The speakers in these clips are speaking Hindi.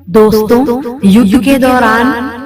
युद्ध के दौरान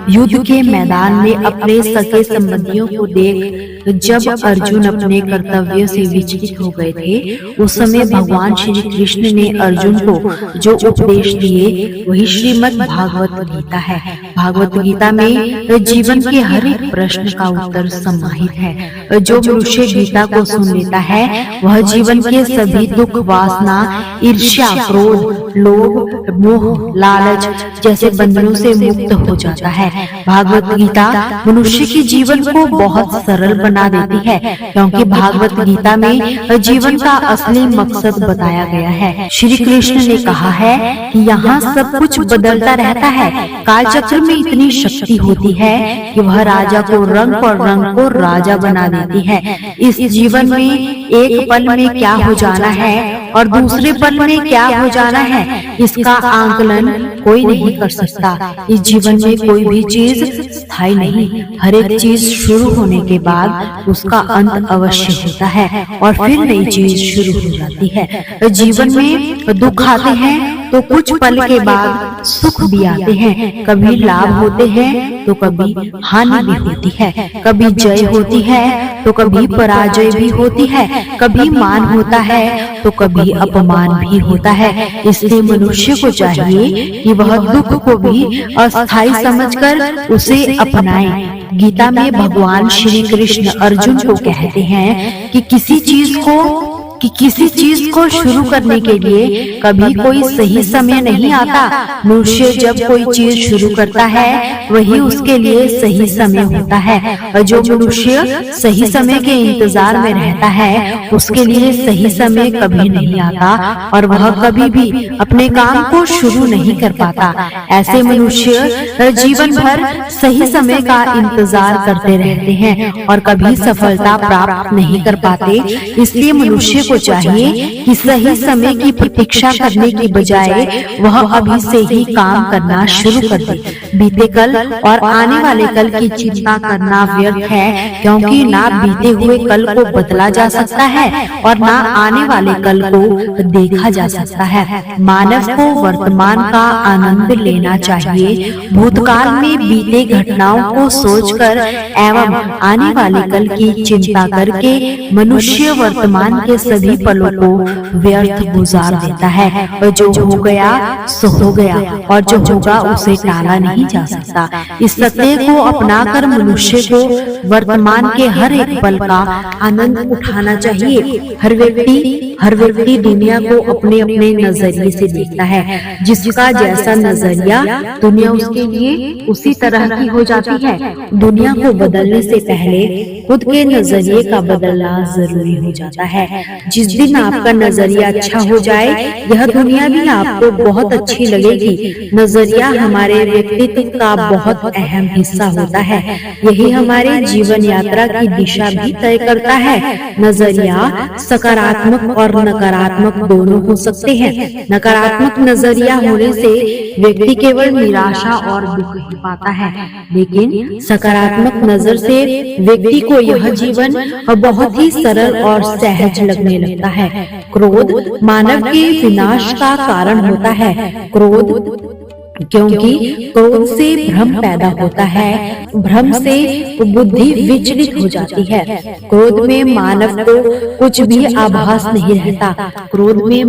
युद्ध के मैदान में अपने सगे संबंधियों को देख जब अर्जुन अपने कर्तव्य से विचलित हो गए थे, उस समय भगवान श्री कृष्ण ने अर्जुन को जो उपदेश दिए वही श्रीमद् भागवत गीता है। भागवत गीता में जीवन के हर एक प्रश्न का उत्तर समाहित है। जो मनुष्य गीता को सुन लेता है वह जीवन के सभी दुख, वासना, ईर्ष्या, क्रोध, लोभ, मोह, लालच जैसे बंधनों से मुक्त हो जाता है। भागवत गीता मनुष्य के जीवन को बहुत सरल बना देती है, क्योंकि भागवत गीता में जीवन का असली मकसद बताया गया है। श्री कृष्ण ने कहा है कि यहाँ सब कुछ बदलता रहता है। काल चक्र में इतनी शक्ति होती है कि वह राजा को रंग और रंग को राजा बना देती है। इस जीवन में एक पल में क्या हो जाना है और दूसरे पल में क्या हो जाना है, इसका आंकलन कोई नहीं कर सकता। इस जीवन में कोई भी चीज स्थायी नहीं। हर एक चीज शुरू होने के बाद उसका अंत अवश्य होता है और फिर नई चीज शुरू हो जाती है। जीवन में दुख आते हैं तो कुछ पल के बाद सुख भी आते हैं। कभी लाभ होते हैं तो कभी हानि भी होती है। कभी जय होती है तो कभी पराजय भी होती है। कभी मान होता है तो कभी अपमान भी होता है। इसलिए मनुष्य को चाहिए कि वह दुख को भी अस्थायी समझकर उसे अपनाए। गीता में भगवान श्री कृष्ण अर्जुन को कहते हैं कि किसी चीज को शुरू करने के लिए कभी कोई सही समय नहीं आता। मनुष्य जब कोई चीज शुरू करता है वही उसके लिए सही समय होता है, और जो मनुष्य सही समय के इंतजार में रहता है उसके लिए सही समय कभी नहीं आता और वह कभी भी अपने काम को शुरू नहीं कर पाता। ऐसे मनुष्य जीवन भर सही समय का इंतजार करते रहते हैं और कभी सफलता प्राप्त नहीं कर पाते। इसलिए मनुष्य को चाहिए कि सही समय की प्रतीक्षा करने की बजाय वह अभी से ही काम करना शुरू कर दे। बीते कल और आने वाले कल की चिंता करना व्यर्थ है, क्योंकि ना बीते हुए कल को बदला जा सकता है और ना आने वाले कल को देखा जा सकता है। मानव को वर्तमान का आनंद लेना चाहिए। भूतकाल में बीते घटनाओं को सोचकर एवं आने वाले कल की चिंता करके मनुष्य वर्तमान के सभी पलों को व्यर्थ गुजार देता है। और जो हो गया सो हो गया और जो होगा उसे टाला नहीं जा सकता। इस सत्य को अपनाकर मनुष्य को वर्तमान के हर एक पल का आनंद उठाना चाहिए। हर व्यक्ति दुनिया को अपने अपने नजरिए से देखता है। जिसका जैसा नजरिया दुनिया उसके लिए उसी तरह की हो जाती है। दुनिया को बदलने से पहले खुद के नजरिए का बदलना जरूरी हो जाता है। जिस दिन आपका नजरिया अच्छा हो जाए यह दुनिया भी आपको बहुत अच्छी लगेगी। नजरिया हमारे व्यक्तित्व का बहुत अहम हिस्सा होता है। यही हमारे जीवन यात्रा की दिशा भी तय करता है। नजरिया सकारात्मक और नकारात्मक दोनों हो सकते हैं। नकारात्मक नजरिया होने से व्यक्ति केवल निराशा और दुख ही पाता है, लेकिन सकारात्मक नजर से व्यक्ति को यह जीवन बहुत ही सरल और सहज लगने लगता है। क्रोध मानव के विनाश का कारण होता है। क्योंकि क्रोध से भ्रम पैदा होता है। भ्रम से बुद्धि विचलित हो जाती है। क्रोध में मानव को कुछ भी आभास नहीं रहता। क्रोध में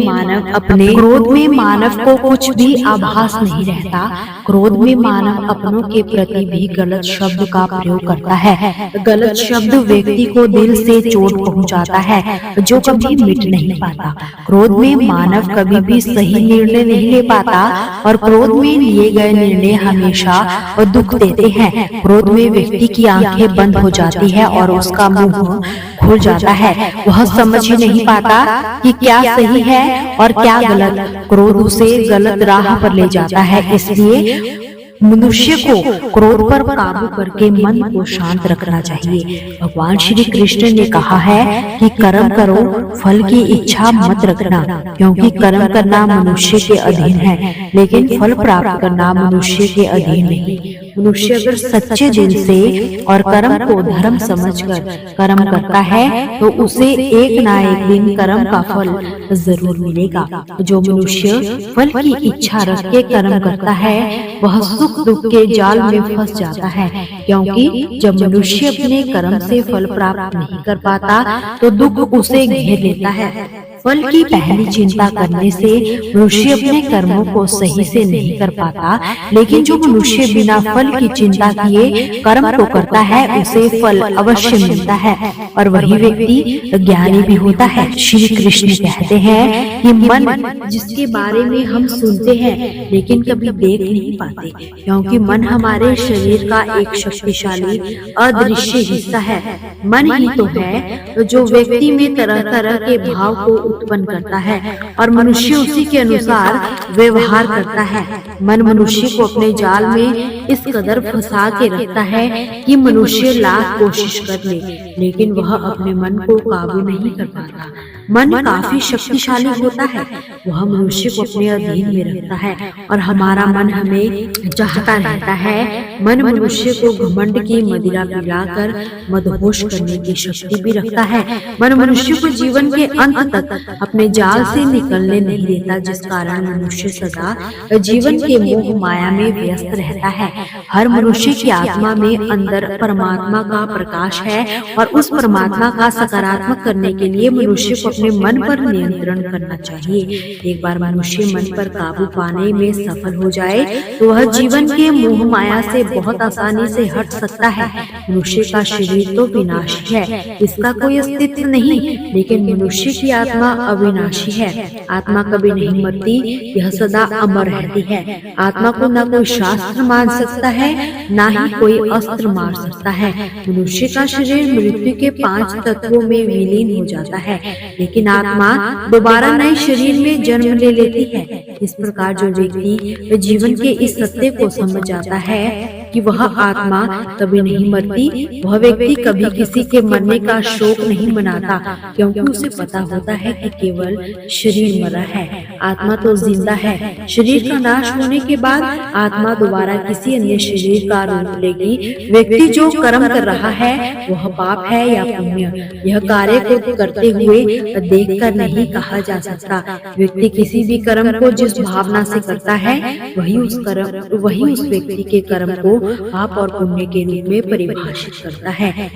मानव को कुछ भी आभास नहीं रहता। क्रोध में मानव अपनों के प्रति भी गलत शब्द का प्रयोग करता है। गलत शब्द व्यक्ति को दिल से चोट पहुंचाता है, जो कभी मिट नहीं पाता। क्रोध में मानव कभी भी सही निर्णय नहीं ले पाता और क्रोध में लिए गए निर्णय हमेशा दुख देते हैं। क्रोध में व्यक्ति की आंखें बंद हो जाती है और उसका मुंह खुल जाता है। वह समझ ही नहीं पाता कि क्या सही है और क्या गलत। क्रोध उसे गलत राह पर ले जाता है। इसलिए मनुष्य को क्रोध पर काबू करके मन को शांत रखना चाहिए। भगवान श्री कृष्ण ने कहा है कि कर्म करो, फल की इच्छा मत रखना, क्योंकि कर्म करना मनुष्य के अधीन है, लेकिन फल प्राप्त करना मनुष्य के अधीन नहीं। मनुष्य अगर सच्चे दिल से और कर्म को धर्म समझकर कर्म करता है तो उसे एक ना एक दिन कर्म का फल जरूर मिलेगा। जो मनुष्य फल की इच्छा रख के कर्म करता है वह सुख दुख के जाल में फंस जाता है, क्योंकि जब मनुष्य अपने कर्म से फल प्राप्त नहीं कर पाता तो दुख उसे घेर लेता है। फल की पहली चिंता करने से मनुष्य अपने कर्मों को सही से नहीं कर पाता, लेकिन जो मनुष्य बिना फल की चिंता किए कर्म को करता है उसे फल अवश्य मिलता है और वही व्यक्ति ज्ञानी भी होता है। श्री कृष्ण कहते हैं कि मन जिसके बारे में हम सुनते हैं लेकिन कभी देख नहीं पाते, क्योंकि मन हमारे शरीर का एक शक्तिशाली अदृश्य हिस्सा है। मन ही तो है जो व्यक्ति में तरह तरह के भाव को उत्पन्न करता है और मनुष्य उसी के अनुसार व्यवहार करता है। मन मनुष्य को अपने जाल में इस कदर फंसा के रखता है कि मनुष्य लाख कोशिश कर ले लेकिन वह अपने मन को काबू नहीं कर पाता। मन काफी शक्तिशाली होता है, वह मनुष्य को अपने अधीन में रखता है और हमारा मन हमें चाहता रहता है। मन मनुष्य को घमंड की मदिरा पिलाकर मदहोश करने की शक्ति भी रखता है। मन मनुष्य को जीवन के अंत तक अपने जाल से निकलने नहीं देता, जिस कारण मनुष्य सदा जीवन के मोह माया में व्यस्त रहता है। हर मनुष्य की आत्मा में अंदर परमात्मा का प्रकाश है और उस परमात्मा का सकारात्मक करने के लिए मनुष्य को अपने मन पर नियंत्रण करना चाहिए। एक बार मनुष्य मन पर काबू पाने में सफल हो जाए तो वह जीवन के मोह माया से बहुत आसानी से हट सकता है। मनुष्य का शरीर तो विनाशी है, इसका कोई अस्तित्व नहीं, लेकिन मनुष्य की आत्मा अविनाशी है। आत्मा कभी नहीं मरती, यह सदा अमर रहती है। आत्मा को न कोई शास्त्र मान सकता है न ही कोई अस्त्र मार सकता है। मनुष्य का शरीर मृत्यु के 5 तत्वों में विलीन हो जाता है, लेकिन आत्मा दोबारा नए शरीर में जन्म ले लेती है। इस प्रकार जो व्यक्ति जीवन के इस सत्य को समझ जाता है कि वह आत्मा कभी नहीं मरती, वह व्यक्ति कभी किसी के मरने का शोक नहीं मनाता, क्योंकि उसे पता होता है कि केवल शरीर मरा है, आत्मा तो जिंदा है। शरीर का नाश होने के बाद आत्मा दोबारा किसी अन्य शरीर का रूप लेगी। व्यक्ति जो कर्म कर रहा है वह पाप है या पुण्य, यह कार्य को करते हुए देखकर नहीं कहा जा सकता। व्यक्ति किसी भी कर्म को जिस भावना से करता है वही उस व्यक्ति के कर्म को पाप और पुण्य के रूप में परिभाषित करता है।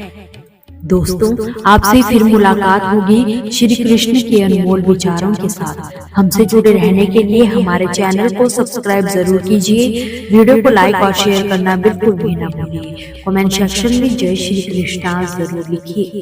दोस्तों, आपसे फिर मुलाकात होगी श्री कृष्ण के अनमोल विचारों के साथ। हमसे जुड़े रहने के लिए हमारे चैनल को सब्सक्राइब जरूर कीजिए। वीडियो को लाइक और शेयर करना बिल्कुल भी ना भूलिए। कमेंट सेक्शन में जय श्री कृष्ण जरूर लिखिए।